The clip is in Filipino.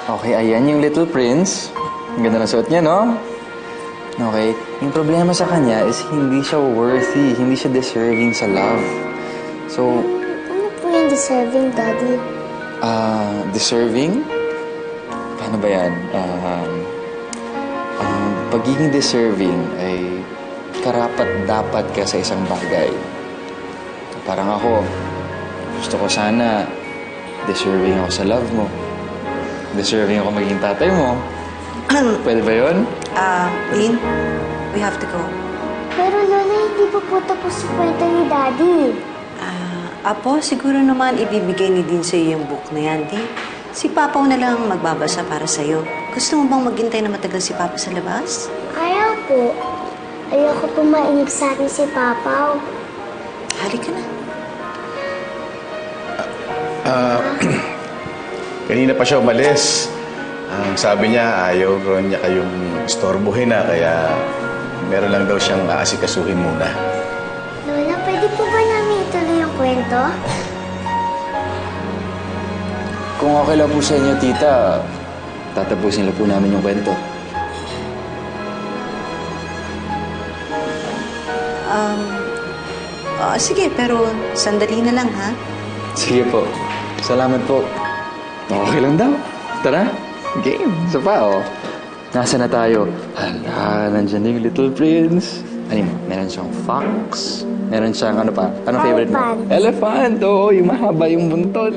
Okay, ayan yung Little Prince. Ang ganda ng suot niya, no? Okay. Yung problema sa kanya is hindi siya worthy, hindi siya deserving sa love. So, Ano po yung deserving, Daddy? Deserving? Paano ba yan? Pagiging deserving ay karapat-dapat ka sa isang bagay. Parang ako, gusto ko sana deserving ako sa love mo. Deserving ako maging tatay mo. Pwede ba yun? Lynn, we have to go. Pero Lola, hindi po tapos yung kwento ni Daddy. Apo, siguro naman ibibigay ni Dean sa'yo yung book na yan, di? Si Papa na lang magbabasa para sa'yo. Gusto mo bang maghintay na matagal si Papa sa labas? Ayaw po. Ayoko po mainip sa akin si Papa. Halika na. Kanina pa siya umalis. Ang sabi niya, ayaw ron niya kayong istorbohin na, kaya meron lang daw siyang aasikasuhin muna. Lola, pwede po ba namin ituloy yung kwento? Kung okay lang po sa inyo, tita, tatapusin lang po namin yung kwento. Sige, pero sandali na lang, ha? Sige po. Salamat po. Okay lang daw. Tara. Game. Isa pa, oh. Nasaan na tayo? Hala, nandiyan na yung Little Prince. Ano mo? Meron siyang fox. Meron siyang ano pa? Anong favorite mo? Elephant. Elephant! Oo, yung mahaba yung buntot.